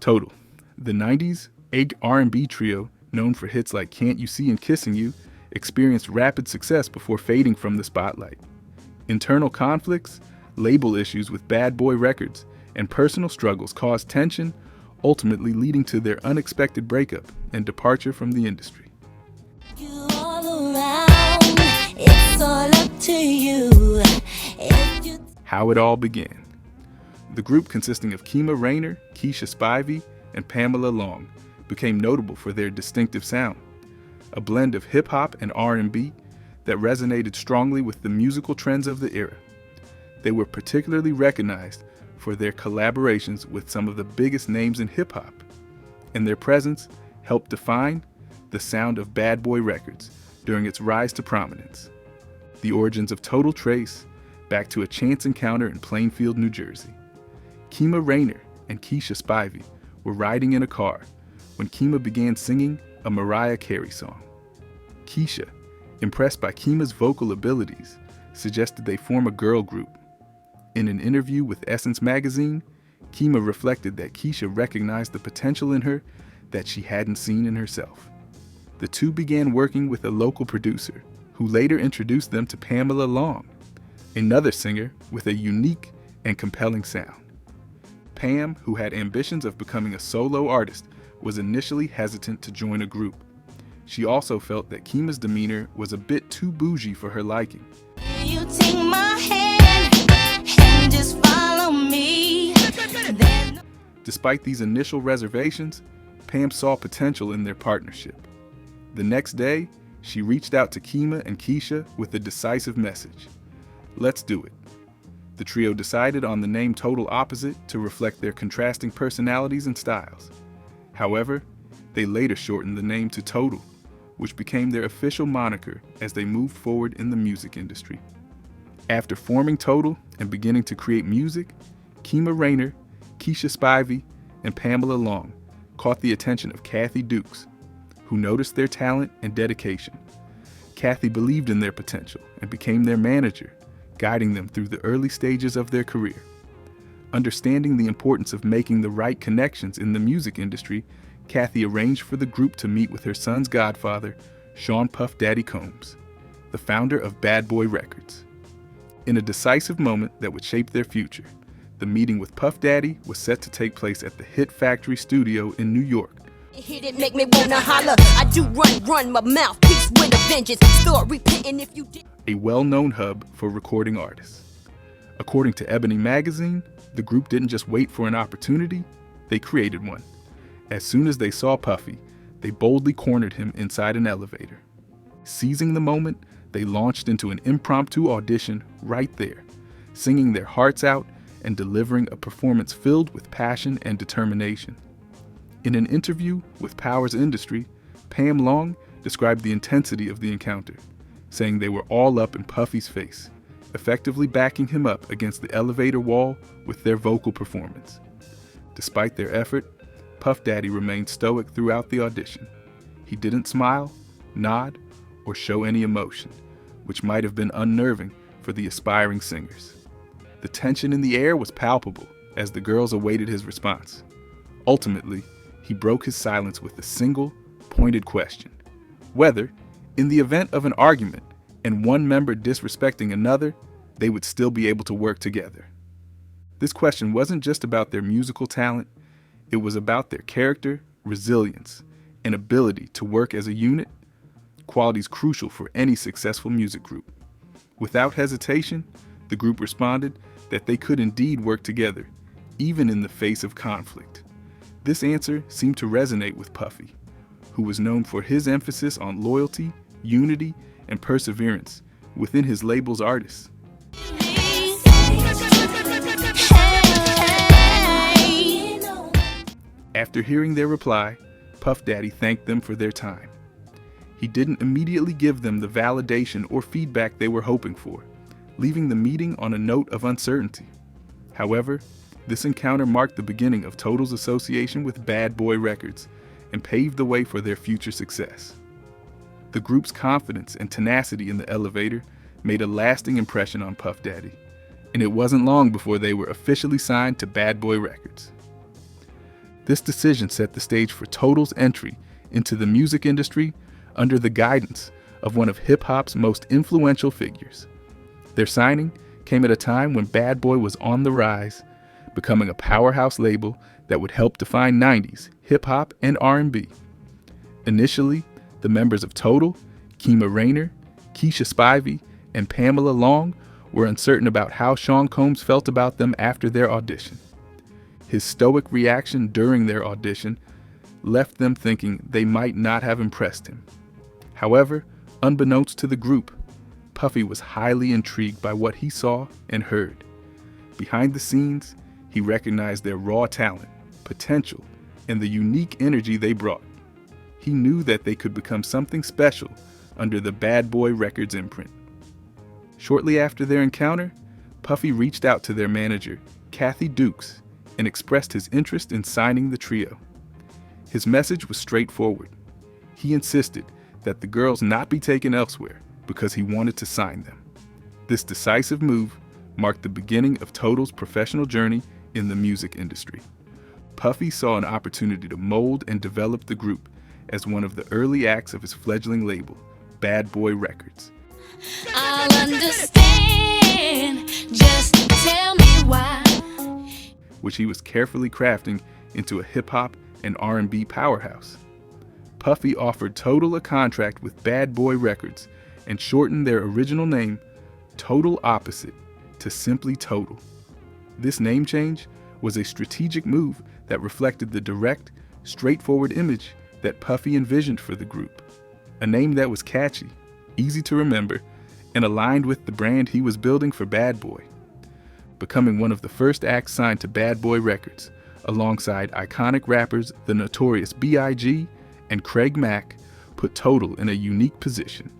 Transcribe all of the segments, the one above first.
Total, the 90s R&B trio known for hits like Can't You See and Kissing You, experienced rapid success before fading from the spotlight. Internal conflicts, label issues with Bad Boy Records, and personal struggles caused tension, ultimately leading to their unexpected breakup and departure from the industry. You all around, it's all up to you. How it all began. The group, consisting of Kima Rayner, Keisha Spivey, and Pamela Long, became notable for their distinctive sound, a blend of hip-hop and R&B that resonated strongly with the musical trends of the era. They were particularly recognized for their collaborations with some of the biggest names in hip-hop, and their presence helped define the sound of Bad Boy Records during its rise to prominence. The origins of Total trace back to a chance encounter in Plainfield, New Jersey. Kima Rayner and Keisha Spivey were riding in a car when Kima began singing a Mariah Carey song. Keisha, impressed by Kima's vocal abilities, suggested they form a girl group. In an interview with Essence magazine, Kima reflected that Keisha recognized the potential in her that she hadn't seen in herself. The two began working with a local producer, who later introduced them to Pamela Long, another singer with a unique and compelling sound. Pam, who had ambitions of becoming a solo artist, was initially hesitant to join a group. She also felt that Kima's demeanor was a bit too bougie for her liking. You take my hand and just follow me. Despite these initial reservations, Pam saw potential in their partnership. The next day, she reached out to Kima and Keisha with a decisive message. Let's do it. The trio decided on the name Total Opposite to reflect their contrasting personalities and styles. However, they later shortened the name to Total, which became their official moniker as they moved forward in the music industry. After forming Total and beginning to create music, Kima Rayner, Keisha Spivey, and Pamela Long caught the attention of Kathy Dukes, who noticed their talent and dedication. Kathy believed in their potential and became their manager, guiding them through the early stages of their career. Understanding the importance of making the right connections in the music industry, Kathy arranged for the group to meet with her son's godfather, Sean Puff Daddy Combs, the founder of Bad Boy Records. In a decisive moment that would shape their future, the meeting with Puff Daddy was set to take place at the Hit Factory studio in New York. Hit it, make me wanna holler. I do run my mouthpiece with a vengeance. Start repenting if you did. A well-known hub for recording artists. According to Ebony magazine, the group didn't just wait for an opportunity, they created one. As soon as they saw Puffy, they boldly cornered him inside an elevator. Seizing the moment, they launched into an impromptu audition right there, singing their hearts out and delivering a performance filled with passion and determination. In an interview with Powers Industry, Pam Long described the intensity of the encounter, saying they were all up in Puffy's face, effectively backing him up against the elevator wall with their vocal performance. Despite their effort, Puff Daddy remained stoic throughout the audition. He didn't smile, nod, or show any emotion, which might have been unnerving for the aspiring singers. The tension in the air was palpable as the girls awaited his response. Ultimately, he broke his silence with a single, pointed question: whether, in the event of an argument and one member disrespecting another, they would still be able to work together. This question wasn't just about their musical talent, it was about their character, resilience, and ability to work as a unit, qualities crucial for any successful music group. Without hesitation, the group responded that they could indeed work together, even in the face of conflict. This answer seemed to resonate with Puffy, who was known for his emphasis on loyalty, unity, and perseverance within his label's artists. After hearing their reply, Puff Daddy thanked them for their time. He didn't immediately give them the validation or feedback they were hoping for, leaving the meeting on a note of uncertainty. However, this encounter marked the beginning of Total's association with Bad Boy Records and paved the way for their future success. The group's confidence and tenacity in the elevator made a lasting impression on Puff Daddy, and it wasn't long before they were officially signed to Bad Boy Records. This decision set the stage for Total's entry into the music industry under the guidance of one of hip-hop's most influential figures. Their signing came at a time when Bad Boy was on the rise, becoming a powerhouse label that would help define 90s hip-hop and R&B. Initially, the members of Total, Kima Raynor, Keisha Spivey, and Pamela Long were uncertain about how Sean Combs felt about them after their audition. His stoic reaction during their audition left them thinking they might not have impressed him. However, unbeknownst to the group, Puffy was highly intrigued by what he saw and heard. Behind the scenes, he recognized their raw talent, potential, and the unique energy they brought. He knew that they could become something special under the Bad Boy Records imprint. Shortly after their encounter, Puffy reached out to their manager, Kathy Dukes, and expressed his interest in signing the trio. His message was straightforward. He insisted that the girls not be taken elsewhere because he wanted to sign them. This decisive move marked the beginning of Total's professional journey in the music industry. Puffy saw an opportunity to mold and develop the group as one of the early acts of his fledgling label, Bad Boy Records. I'll understand, just tell me why. Which he was carefully crafting into a hip-hop and R&B powerhouse. Puffy offered Total a contract with Bad Boy Records and shortened their original name, Total Opposite, to simply Total. This name change was a strategic move that reflected the direct, straightforward image that Puffy envisioned for the group. A name that was catchy, easy to remember, and aligned with the brand he was building for Bad Boy. Becoming one of the first acts signed to Bad Boy Records, alongside iconic rappers the Notorious B.I.G. and Craig Mack, put Total in a unique position.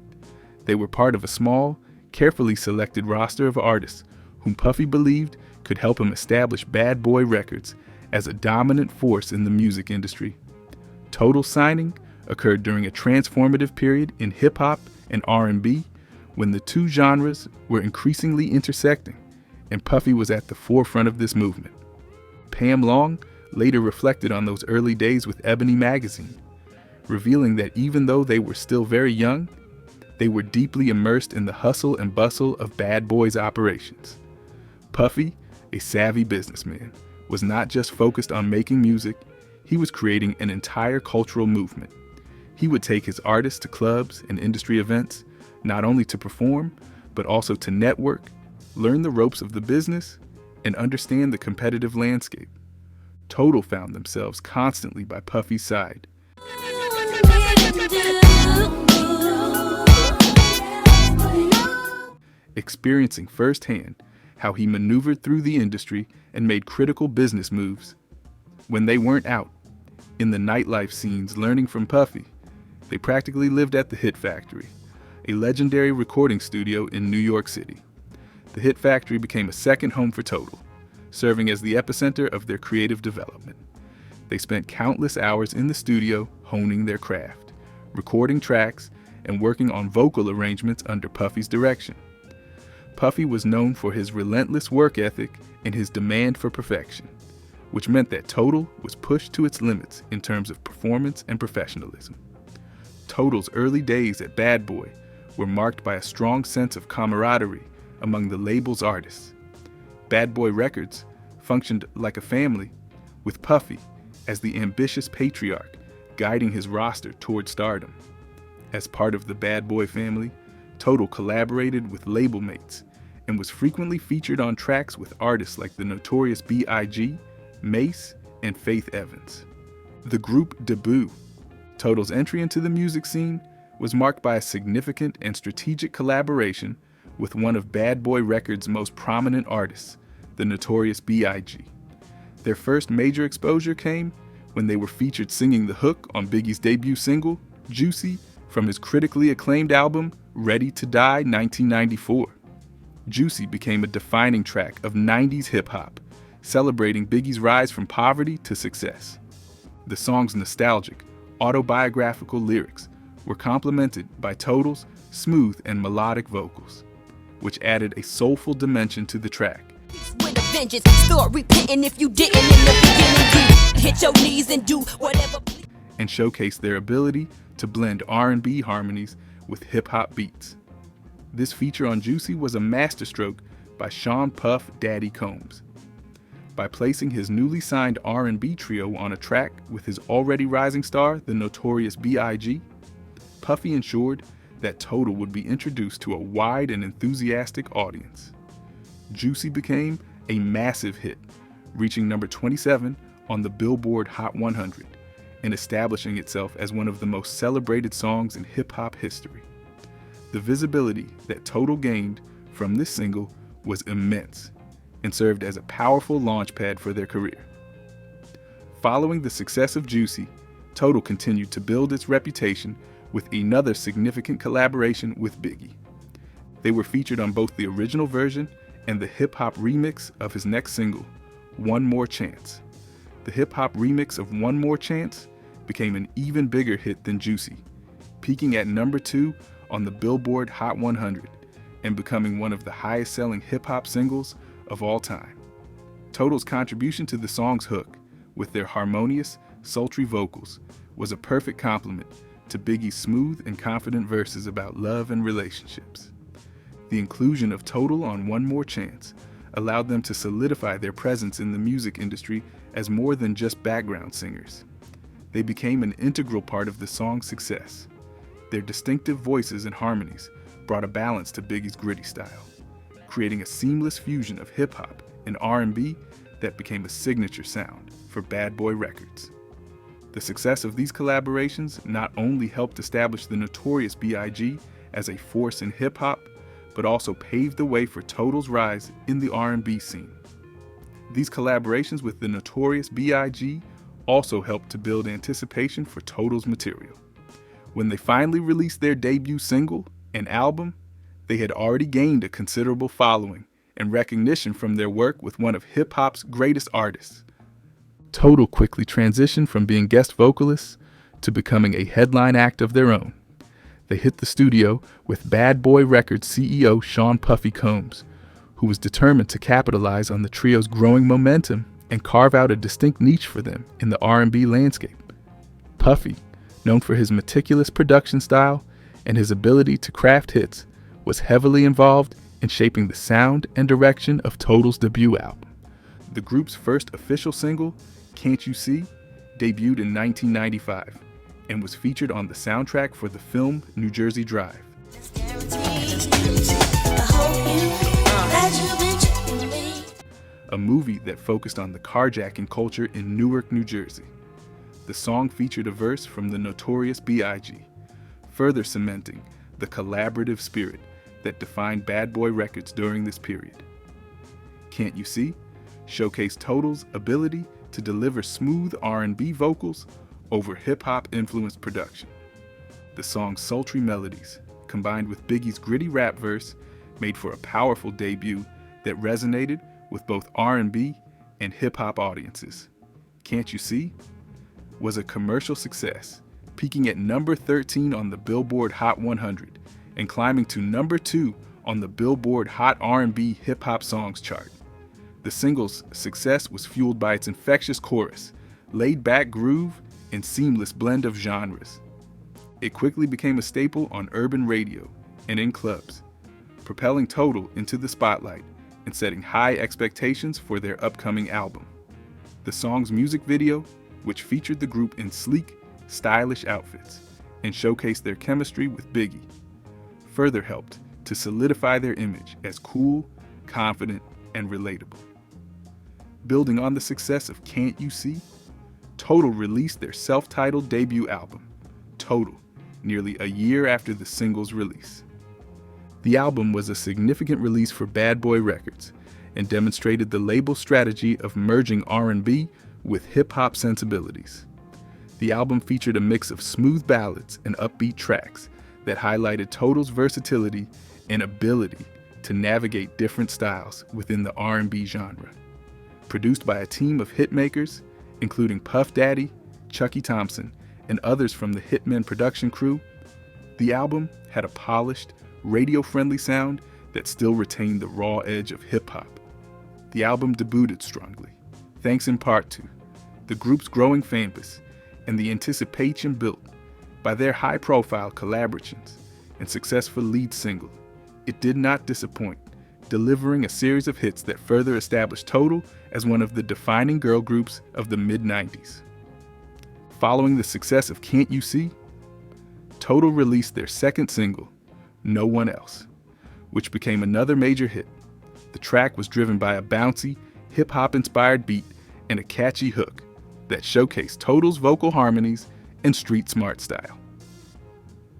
They were part of a small, carefully selected roster of artists whom Puffy believed could help him establish Bad Boy Records as a dominant force in the music industry. Total's signing occurred during a transformative period in hip-hop and R&B when the two genres were increasingly intersecting, and Puffy was at the forefront of this movement. Pam Long later reflected on those early days with Ebony magazine, revealing that even though they were still very young, they were deeply immersed in the hustle and bustle of Bad Boy's operations. Puffy, a savvy businessman, was not just focused on making music, he was creating an entire cultural movement. He would take his artists to clubs and industry events, not only to perform, but also to network, learn the ropes of the business, and understand the competitive landscape. Total found themselves constantly by Puffy's side. Experiencing firsthand how he maneuvered through the industry and made critical business moves. When they weren't out in the nightlife scenes learning from Puffy, they practically lived at the Hit Factory, a legendary recording studio in New York City. The Hit Factory became a second home for Total, serving as the epicenter of their creative development. They spent countless hours in the studio honing their craft, recording tracks, and working on vocal arrangements under Puffy's direction. Puffy was known for his relentless work ethic and his demand for perfection, which meant that Total was pushed to its limits in terms of performance and professionalism. Total's early days at Bad Boy were marked by a strong sense of camaraderie among the label's artists. Bad Boy Records functioned like a family, with Puffy as the ambitious patriarch guiding his roster toward stardom. As part of the Bad Boy family, Total collaborated with label mates and was frequently featured on tracks with artists like the Notorious B.I.G., Mace, and Faith Evans. The group debut, Total's entry into the music scene, was marked by a significant and strategic collaboration with one of Bad Boy Records' most prominent artists, the Notorious B.I.G. Their first major exposure came when they were featured singing the hook on Biggie's debut single, Juicy, from his critically acclaimed album, Ready to Die 1994. Juicy became a defining track of 90s hip-hop, celebrating Biggie's rise from poverty to success. The song's nostalgic, autobiographical lyrics were complemented by Total's smooth and melodic vocals, which added a soulful dimension to the track. With a vengeance, start repenting if you didn't in the beginning. hit your knees and do whatever. And showcased their ability to blend R&B harmonies with hip-hop beats. This feature on Juicy was a masterstroke by Sean Puff Daddy Combs. By placing his newly signed R&B trio on a track with his already rising star, the notorious B.I.G., Puffy ensured that Total would be introduced to a wide and enthusiastic audience. Juicy became a massive hit, reaching number 27 on the Billboard Hot 100 and establishing itself as one of the most celebrated songs in hip-hop history. The visibility that Total gained from this single was immense and served as a powerful launchpad for their career. Following the success of Juicy, Total continued to build its reputation with another significant collaboration with Biggie. They were featured on both the original version and the hip-hop remix of his next single, One More Chance. The hip-hop remix of One More Chance became an even bigger hit than Juicy, peaking at number 2 on the Billboard Hot 100 and becoming one of the highest-selling hip-hop singles of all time. Total's contribution to the song's hook, with their harmonious, sultry vocals, was a perfect complement to Biggie's smooth and confident verses about love and relationships. The inclusion of Total on One More Chance allowed them to solidify their presence in the music industry as more than just background singers. They became an integral part of the song's success. Their distinctive voices and harmonies brought a balance to Biggie's gritty style, creating a seamless fusion of hip-hop and R&B that became a signature sound for Bad Boy Records. The success of these collaborations not only helped establish the notorious B.I.G. as a force in hip-hop, but also paved the way for Total's rise in the R&B scene. These collaborations with the notorious B.I.G. also helped to build anticipation for Total's material. When they finally released their debut single and album, they had already gained a considerable following and recognition from their work with one of hip-hop's greatest artists. Total quickly transitioned from being guest vocalists to becoming a headline act of their own. They hit the studio with Bad Boy Records CEO Sean Puffy Combs, who was determined to capitalize on the trio's growing momentum and carve out a distinct niche for them in the R&B landscape. Puffy, known for his meticulous production style and his ability to craft hits, was heavily involved in shaping the sound and direction of Total's debut album. The group's first official single, Can't You See, debuted in 1995 and was featured on the soundtrack for the film New Jersey Drive. A movie that focused on the carjacking culture in Newark, New Jersey. The song featured a verse from the notorious B.I.G., further cementing the collaborative spirit that defined Bad Boy Records during this period. Can't You See showcased Total's ability to deliver smooth R&B vocals over hip-hop influenced production. The song's sultry melodies, combined with Biggie's gritty rap verse, made for a powerful debut that resonated with both R&B and hip-hop audiences. Can't You See was a commercial success, peaking at number 13 on the Billboard Hot 100 and climbing to number 2 on the Billboard Hot R&B Hip-Hop Songs chart. The single's success was fueled by its infectious chorus, laid-back groove, and seamless blend of genres. It quickly became a staple on urban radio and in clubs, propelling Total into the spotlight and setting high expectations for their upcoming album. The song's music video, which featured the group in sleek, stylish outfits and showcased their chemistry with Biggie, further helped to solidify their image as cool, confident, and relatable. Building on the success of Can't You See, Total released their self-titled debut album, Total, nearly a year after the single's release. The album was a significant release for Bad Boy Records and demonstrated the label's strategy of merging R&B with hip-hop sensibilities. The album featured a mix of smooth ballads and upbeat tracks that highlighted Total's versatility and ability to navigate different styles within the R&B genre. Produced by a team of hitmakers, including Puff Daddy, Chucky Thompson, and others from the Hitmen production crew, the album had a polished, radio-friendly sound that still retained the raw edge of hip-hop. The album debuted strongly, thanks in part to The group's growing fan base and the anticipation built by their high-profile collaborations and successful lead single, it did not disappoint, delivering a series of hits that further established Total as one of the defining girl groups of the mid-90s. Following the success of Can't You See, Total released their second single, No One Else, which became another major hit. The track was driven by a bouncy, hip-hop inspired beat and a catchy hook that showcased Total's vocal harmonies and street smart style.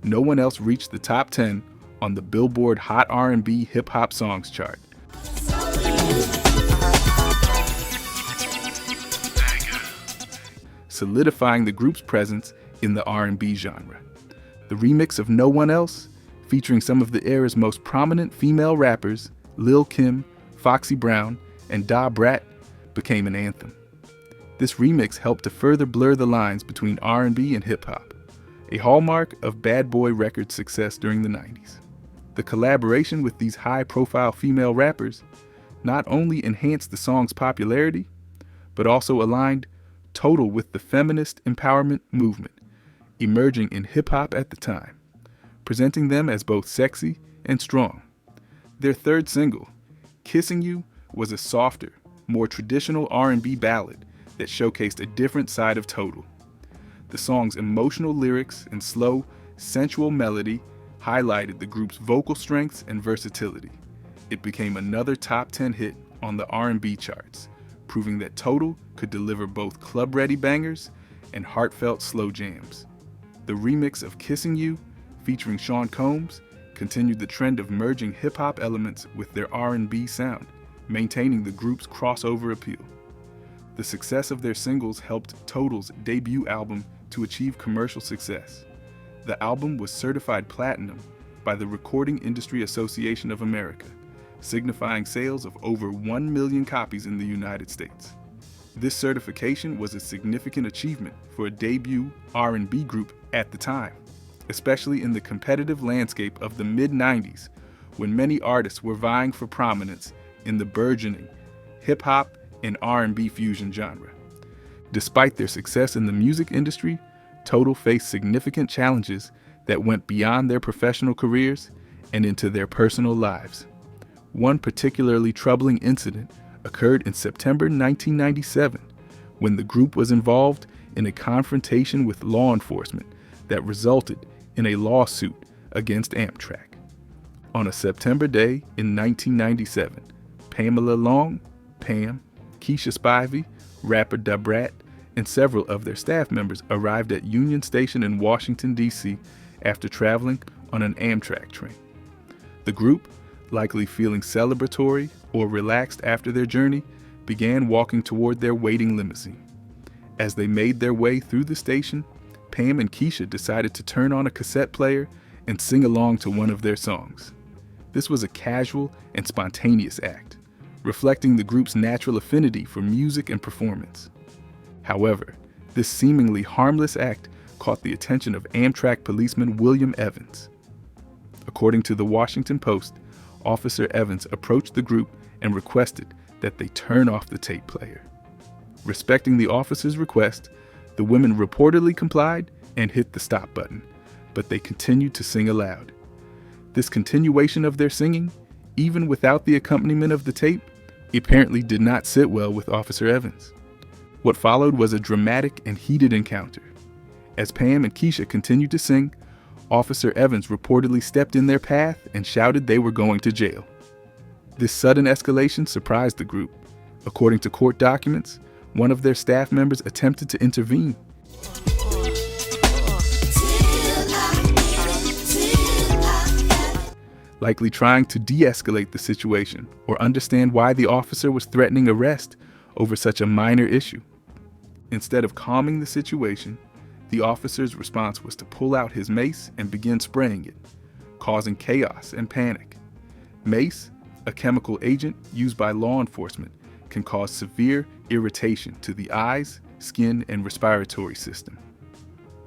No One Else reached the top 10 on the Billboard Hot R&B Hip Hop Songs chart. Solidifying the group's presence in the R&B genre. The remix of No One Else, featuring some of the era's most prominent female rappers, Lil' Kim, Foxy Brown, and Da Brat, became an anthem. This remix helped to further blur the lines between R&B and hip-hop, a hallmark of Bad Boy Records' success during the 90s. The collaboration with these high-profile female rappers not only enhanced the song's popularity, but also aligned Total with the feminist empowerment movement emerging in hip-hop at the time, presenting them as both sexy and strong. Their third single, Kissing You, was a softer, more traditional R&B ballad that showcased a different side of Total. The song's emotional lyrics and slow, sensual melody highlighted the group's vocal strengths and versatility. It became another top 10 hit on the R&B charts, proving that Total could deliver both club-ready bangers and heartfelt slow jams. The remix of Kissing You, featuring Sean Combs, continued the trend of merging hip-hop elements with their R&B sound, maintaining the group's crossover appeal. The success of their singles helped Total's debut album to achieve commercial success. The album was certified platinum by the Recording Industry Association of America, signifying sales of over 1 million copies in the United States. This certification was a significant achievement for a debut R&B group at the time, especially in the competitive landscape of the mid-90s, when many artists were vying for prominence in the burgeoning hip-hop and R&B fusion genre. Despite their success in the music industry, Total faced significant challenges that went beyond their professional careers and into their personal lives. One particularly troubling incident occurred in September 1997, when the group was involved in a confrontation with law enforcement that resulted in a lawsuit against Amtrak. On a September day in 1997, Pamela Long, Pam, Keisha Spivey, rapper Da Brat, and several of their staff members arrived at Union Station in Washington, D.C. after traveling on an Amtrak train. The group, likely feeling celebratory or relaxed after their journey, began walking toward their waiting limousine. As they made their way through the station, Pam and Keisha decided to turn on a cassette player and sing along to one of their songs. This was a casual and spontaneous act, reflecting the group's natural affinity for music and performance. However, this seemingly harmless act caught the attention of Amtrak policeman William Evans. According to the Washington Post, Officer Evans approached the group and requested that they turn off the tape player. Respecting the officer's request, the women reportedly complied and hit the stop button, but they continued to sing aloud. This continuation of their singing, even without the accompaniment of the tape, apparently did not sit well with Officer Evans. What followed was a dramatic and heated encounter. As Pam and Keisha continued to sing, Officer Evans reportedly stepped in their path and shouted they were going to jail. This sudden escalation surprised the group. According to court documents, one of their staff members attempted to intervene. Likely trying to de-escalate the situation or understand why the officer was threatening arrest over such a minor issue. Instead of calming the situation, the officer's response was to pull out his mace and begin spraying it, causing chaos and panic. Mace, a chemical agent used by law enforcement, can cause severe irritation to the eyes, skin, and respiratory system.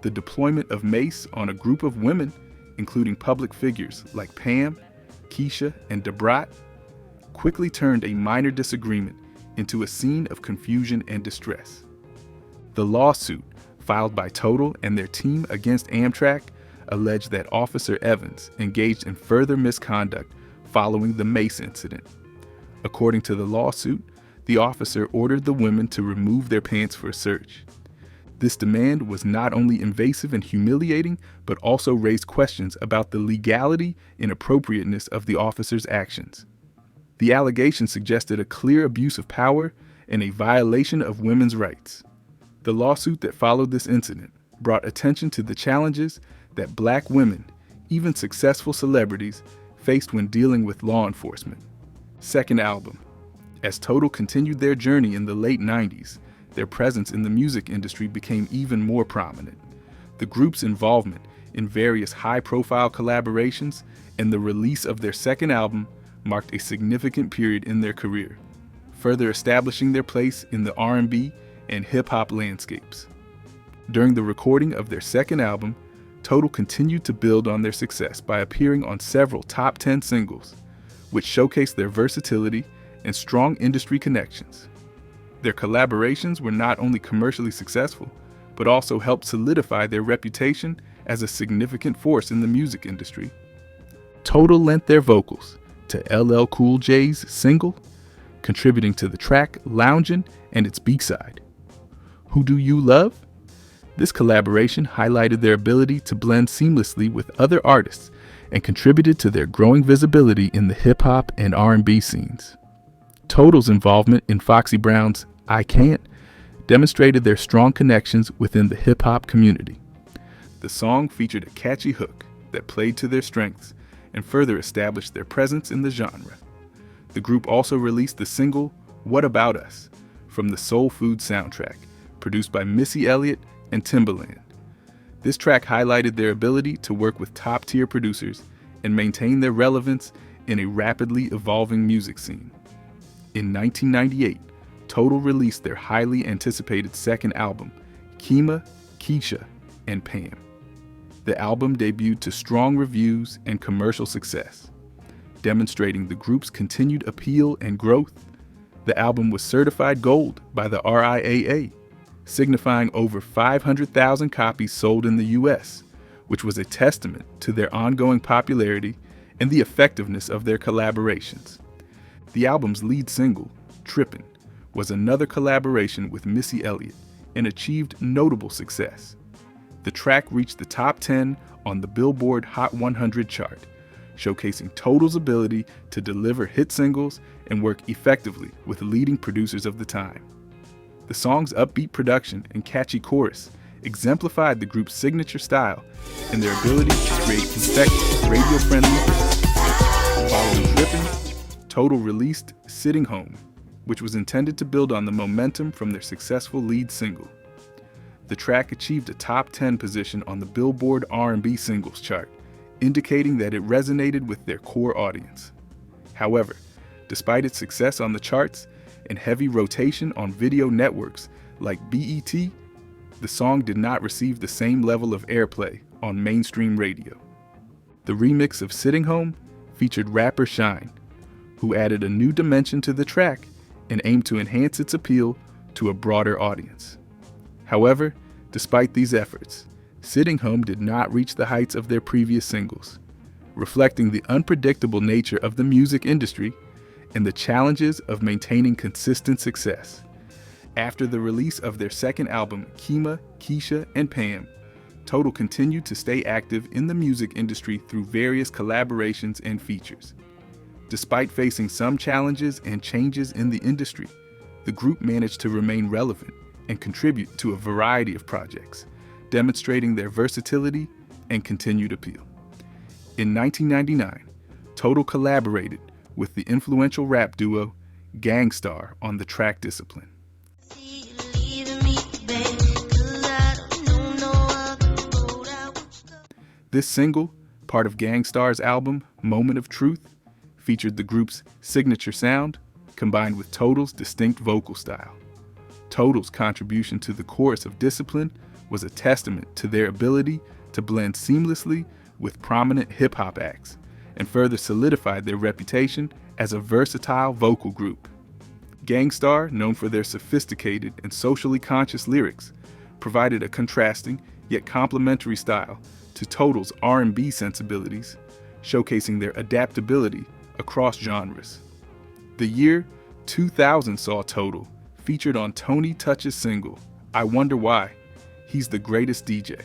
The deployment of mace on a group of women, including public figures like Pam, Keisha, and Da Brat, quickly turned a minor disagreement into a scene of confusion and distress. The lawsuit filed by Total and their team against Amtrak alleged that Officer Evans engaged in further misconduct following the Mace incident. According to the lawsuit, the officer ordered the women to remove their pants for a search. This demand was not only invasive and humiliating, but also raised questions about the legality and appropriateness of the officer's actions. The allegation suggested a clear abuse of power and a violation of women's rights. The lawsuit that followed this incident brought attention to the challenges that Black women, even successful celebrities, faced when dealing with law enforcement. Second album. As Total continued their journey in the late 90s, their presence in the music industry became even more prominent. The group's involvement in various high-profile collaborations and the release of their second album marked a significant period in their career, further establishing their place in the R&B and hip-hop landscapes. During the recording of their second album, Total continued to build on their success by appearing on several top 10 singles, which showcased their versatility and strong industry connections. Their collaborations were not only commercially successful, but also helped solidify their reputation as a significant force in the music industry. Total lent their vocals to LL Cool J's single, contributing to the track Loungin' and its B-side, Who Do You Love? This collaboration highlighted their ability to blend seamlessly with other artists and contributed to their growing visibility in the hip-hop and R&B scenes. Total's involvement in Foxy Brown's I Can't demonstrated their strong connections within the hip-hop community. The song featured a catchy hook that played to their strengths and further established their presence in the genre. The group also released the single What About Us from the Soul Food soundtrack, produced by Missy Elliott and Timbaland. This track highlighted their ability to work with top-tier producers and maintain their relevance in a rapidly evolving music scene. In 1998, Total released their highly anticipated second album, Kima, Keisha, and Pam. The album debuted to strong reviews and commercial success, demonstrating the group's continued appeal and growth. The album was certified gold by the RIAA, signifying over 500,000 copies sold in the U.S., which was a testament to their ongoing popularity and the effectiveness of their collaborations. The album's lead single, Trippin', was another collaboration with Missy Elliott and achieved notable success. The track reached the top 10 on the Billboard Hot 100 chart, showcasing Total's ability to deliver hit singles and work effectively with leading producers of the time. The song's upbeat production and catchy chorus exemplified the group's signature style and their ability to create effective, radio-friendly hits. Following Trippin', Total released Sitting Home, which was intended to build on the momentum from their successful lead single. The track achieved a top 10 position on the Billboard R&B singles chart, indicating that it resonated with their core audience. However, despite its success on the charts and heavy rotation on video networks like BET, the song did not receive the same level of airplay on mainstream radio. The remix of Sitting Home featured rapper Shine, who added a new dimension to the track and aimed to enhance its appeal to a broader audience. However, despite these efforts, Sitting Home did not reach the heights of their previous singles, reflecting the unpredictable nature of the music industry and the challenges of maintaining consistent success. After the release of their second album, Kima, Keisha, and Pam, Total continued to stay active in the music industry through various collaborations and features. Despite facing some challenges and changes in the industry, the group managed to remain relevant and contribute to a variety of projects, demonstrating their versatility and continued appeal. In 1999, Total collaborated with the influential rap duo Gang Starr on the track Discipline. This single, part of Gang Starr's album Moment of Truth, featured the group's signature sound combined with Total's distinct vocal style. Total's contribution to the chorus of Discipline was a testament to their ability to blend seamlessly with prominent hip-hop acts and further solidified their reputation as a versatile vocal group. Gangstar, known for their sophisticated and socially conscious lyrics, provided a contrasting yet complementary style to Total's R&B sensibilities, showcasing their adaptability across genres. The year 2000 saw Total featured on Tony Touch's single, I Wonder Why, He's the Greatest DJ.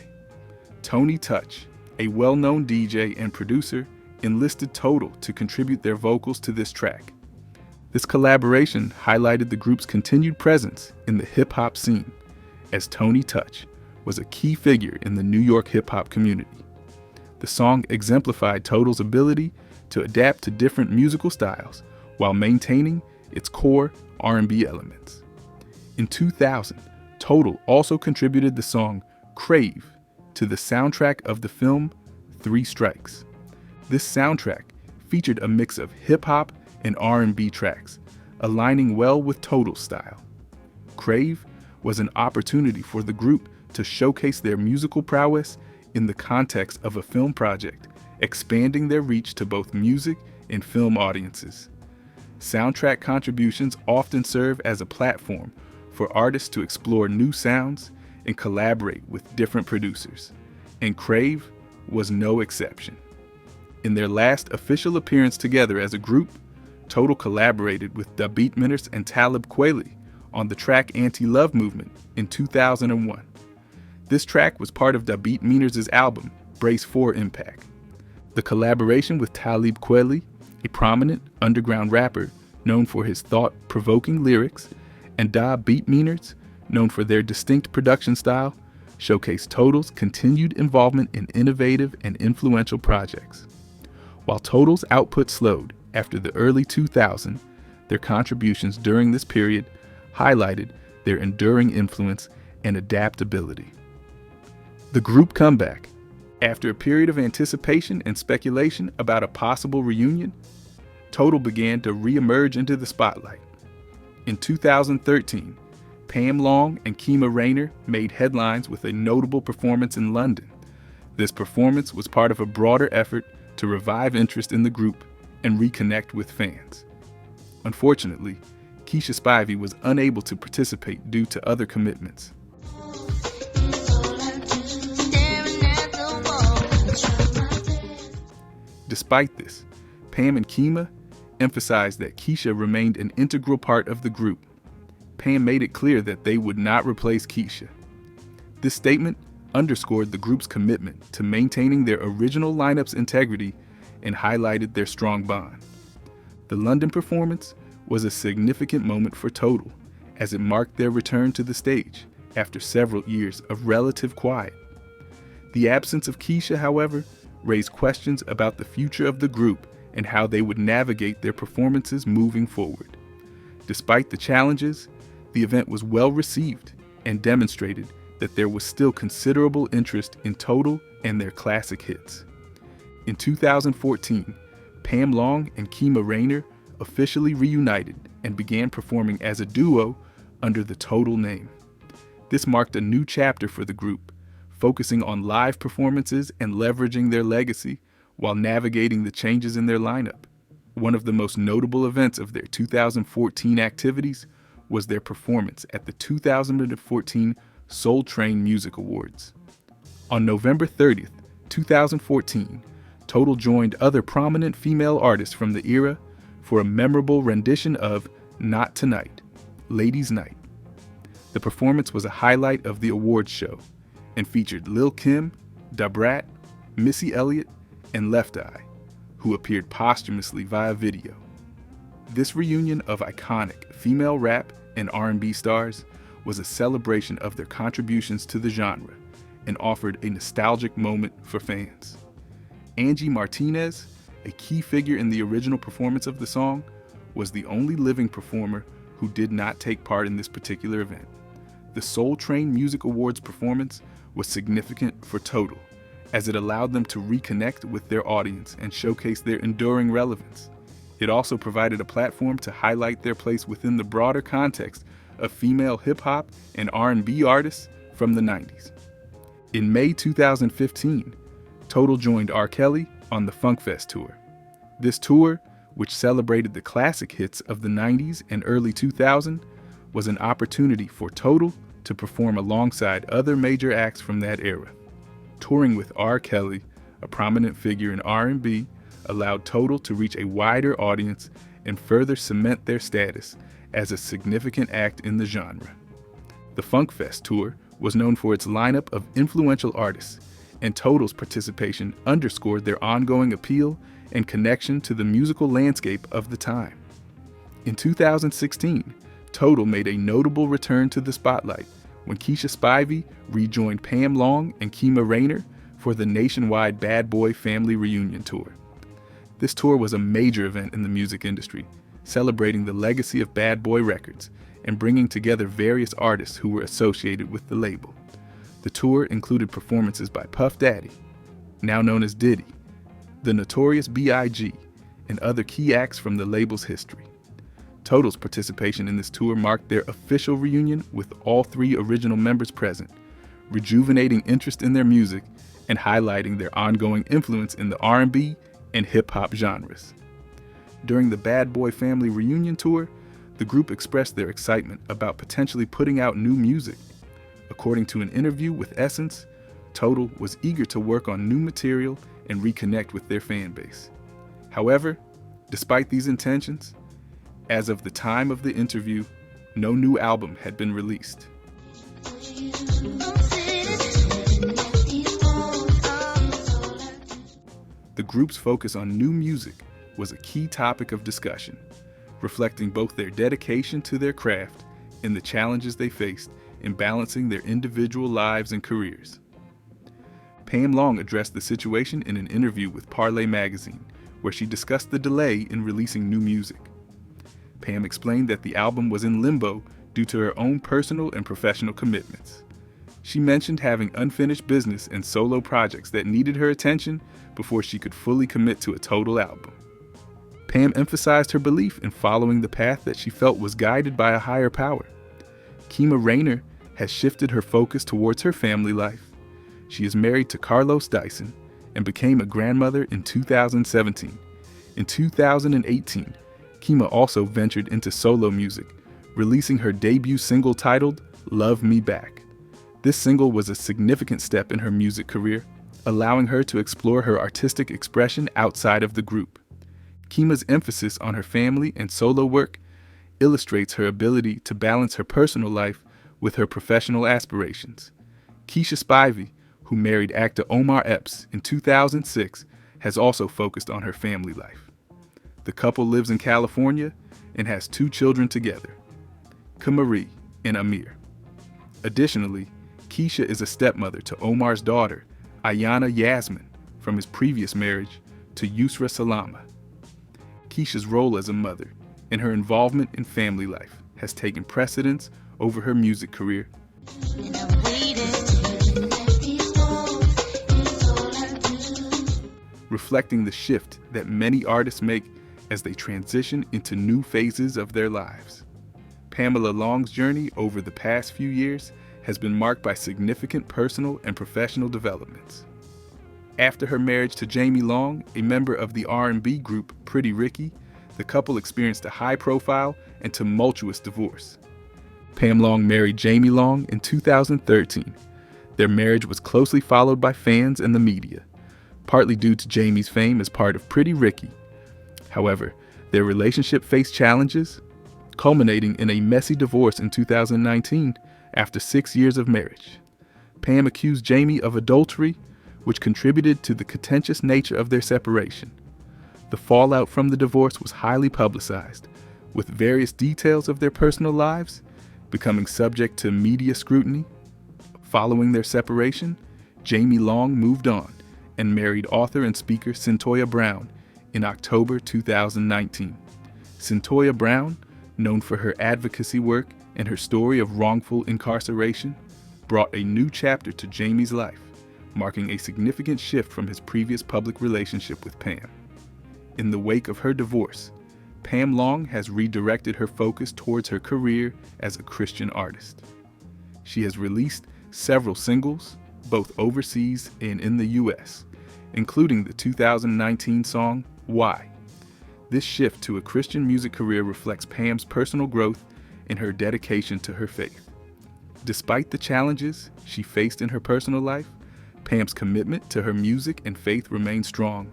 Tony Touch, a well-known DJ and producer, enlisted Total to contribute their vocals to this track. This collaboration highlighted the group's continued presence in the hip-hop scene, as Tony Touch was a key figure in the New York hip-hop community. The song exemplified Total's ability to adapt to different musical styles while maintaining its core R&B elements. In 2000, Total also contributed the song Crave to the soundtrack of the film 3 Strikes. This soundtrack featured a mix of hip-hop and R&B tracks, aligning well with Total's style. Crave was an opportunity for the group to showcase their musical prowess in the context of a film project, expanding their reach to both music and film audiences. Soundtrack contributions often serve as a platform for artists to explore new sounds and collaborate with different producers, and Crave was no exception. In their last official appearance together as a group, Total collaborated with Da Beatminerz and Talib Kweli on the track Anti-Love Movement in 2001. This track was part of Da Beatminerz' album Brace for Impact. The collaboration with Talib Kweli, a prominent underground rapper known for his thought-provoking lyrics, and Da Beatminerz, known for their distinct production style, showcased Total's continued involvement in innovative and influential projects. While Total's output slowed after the early 2000s, their contributions during this period highlighted their enduring influence and adaptability. The group comeback. After a period of anticipation and speculation about a possible reunion, Total began to re-emerge into the spotlight. In 2013, Pam Long and Kima Rayner made headlines with a notable performance in London. This performance was part of a broader effort to revive interest in the group and reconnect with fans. Unfortunately, Keisha Spivey was unable to participate due to other commitments. Despite this, Pam and Kima emphasized that Keisha remained an integral part of the group. Pam made it clear that they would not replace Keisha. This statement underscored the group's commitment to maintaining their original lineup's integrity and highlighted their strong bond. The London performance was a significant moment for Total, as it marked their return to the stage after several years of relative quiet. The absence of Keisha, however, raised questions about the future of the group and how they would navigate their performances moving forward. Despite the challenges, the event was well received and demonstrated that there was still considerable interest in Total and their classic hits. In 2014, Pam Long and Kima Rayner officially reunited and began performing as a duo under the Total name. This marked a new chapter for the group, focusing on live performances and leveraging their legacy while navigating the changes in their lineup. One of the most notable events of their 2014 activities was their performance at the 2014 Soul Train Music Awards. On November 30th, 2014, Total joined other prominent female artists from the era for a memorable rendition of Not Tonight, Ladies' Night. The performance was a highlight of the awards show and featured Lil' Kim, Da Brat, Missy Elliott, and Left Eye, who appeared posthumously via video. This reunion of iconic female rap and R&B stars was a celebration of their contributions to the genre and offered a nostalgic moment for fans. Angie Martinez, a key figure in the original performance of the song, was the only living performer who did not take part in this particular event. The Soul Train Music Awards performance was significant for Total, as it allowed them to reconnect with their audience and showcase their enduring relevance. It also provided a platform to highlight their place within the broader context of female hip-hop and R&B artists from the 90s. In May 2015, Total joined R. Kelly on the Funkfest tour. This tour which celebrated the classic hits of the 90s and early 2000s, was an opportunity for Total to perform alongside other major acts from that era. Touring with R. Kelly, a prominent figure in R&B, allowed Total to reach a wider audience and further cement their status as a significant act in the genre. The Funk Fest tour was known for its lineup of influential artists, and Total's participation underscored their ongoing appeal and connection to the musical landscape of the time. In 2016, Total made a notable return to the spotlight when Keisha Spivey rejoined Pam Long and Kima Rayner for the nationwide Bad Boy Family Reunion Tour. This tour was a major event in the music industry, celebrating the legacy of Bad Boy Records and bringing together various artists who were associated with the label. The tour included performances by Puff Daddy, now known as Diddy, the Notorious B.I.G., and other key acts from the label's history. Total's participation in this tour marked their official reunion with all three original members present, rejuvenating interest in their music and highlighting their ongoing influence in the R&B and hip-hop genres. During the Bad Boy Family Reunion Tour, the group expressed their excitement about potentially putting out new music. According to an interview with Essence, Total was eager to work on new material and reconnect with their fan base. However, despite these intentions, as of the time of the interview, no new album had been released. The group's focus on new music was a key topic of discussion, reflecting both their dedication to their craft and the challenges they faced in balancing their individual lives and careers. Pam Long addressed the situation in an interview with Parlay magazine, where she discussed the delay in releasing new music. Pam explained that the album was in limbo due to her own personal and professional commitments. She mentioned having unfinished business and solo projects that needed her attention before she could fully commit to a Total album. Pam emphasized her belief in following the path that she felt was guided by a higher power. Kima Rayner has shifted her focus towards her family life. She is married to Carlos Dyson and became a grandmother in 2017. In 2018, Kima also ventured into solo music, releasing her debut single titled Love Me Back. This single was a significant step in her music career, allowing her to explore her artistic expression outside of the group. Kima's emphasis on her family and solo work illustrates her ability to balance her personal life with her professional aspirations. Keisha Spivey, who married actor Omar Epps in 2006, has also focused on her family life. The couple lives in California and has 2 children together, Kamari and Amir. Additionally, Keisha is a stepmother to Omar's daughter, Ayana Yasmin, from his previous marriage to Yusra Salama. Keisha's role as a mother and her involvement in family life has taken precedence over her music career. Reflecting the shift that many artists make as they transition into new phases of their lives. Pamela Long's journey over the past few years has been marked by significant personal and professional developments. After her marriage to Jamie Long, a member of the R&B group Pretty Ricky, the couple experienced a high-profile and tumultuous divorce. Pam Long married Jamie Long in 2013. Their marriage was closely followed by fans and the media, partly due to Jamie's fame as part of Pretty Ricky. However, their relationship faced challenges, culminating in a messy divorce in 2019 after 6 years of marriage. Pam accused Jamie of adultery, which contributed to the contentious nature of their separation. The fallout from the divorce was highly publicized, with various details of their personal lives becoming subject to media scrutiny. Following their separation, Jamie Long moved on and married author and speaker Cyntoia Brown in October 2019. Cyntoia Brown, known for her advocacy work and her story of wrongful incarceration, brought a new chapter to Jamie's life, marking a significant shift from his previous public relationship with Pam. In the wake of her divorce, Pam Long has redirected her focus towards her career as a Christian artist. She has released several singles, both overseas and in the US, including the 2019 song, Why. This shift to a Christian music career reflects Pam's personal growth and her dedication to her faith. Despite the challenges she faced in her personal life, Pam's commitment to her music and faith remains strong.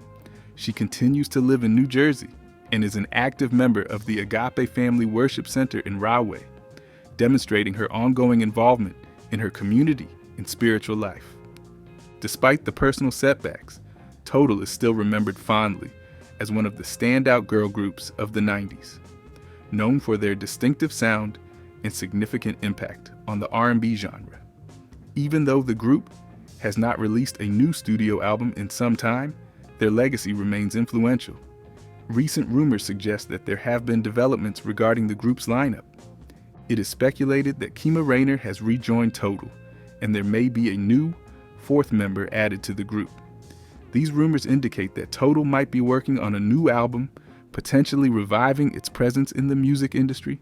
She continues to live in New Jersey and is an active member of the Agape Family Worship Center in Rahway, demonstrating her ongoing involvement in her community and spiritual life. Despite the personal setbacks, Total is still remembered fondly as one of the standout girl groups of the 90s, known for their distinctive sound and significant impact on the R&B genre. Even though the group has not released a new studio album in some time, their legacy remains influential. Recent rumors suggest that there have been developments regarding the group's lineup. It is speculated that Kima Raynor has rejoined Total, and there may be a new fourth member added to the group. These rumors indicate that Total might be working on a new album, potentially reviving its presence in the music industry.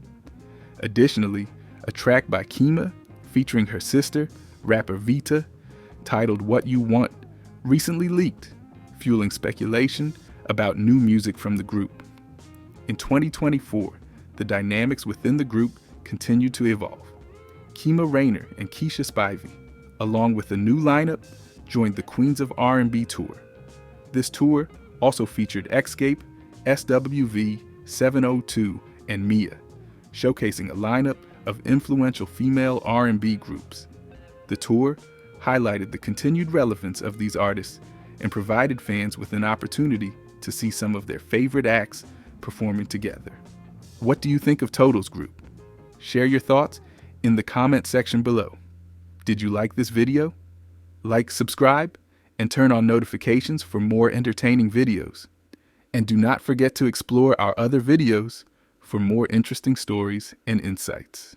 Additionally, a track by Kima, featuring her sister, rapper Vita, titled What You Want, recently leaked, fueling speculation about new music from the group. In 2024, the dynamics within the group continue to evolve. Kima Raynor and Keisha Spivey, along with a new lineup, joined the Queens of R&B tour. This tour also featured Xscape, SWV, 702, and Mia, showcasing a lineup of influential female R&B groups. The tour highlighted the continued relevance of these artists and provided fans with an opportunity to see some of their favorite acts performing together. What do you think of Total's group? Share your thoughts in the comment section below. Did you like this video? Like, subscribe, and turn on notifications for more entertaining videos. And do not forget to explore our other videos for more interesting stories and insights.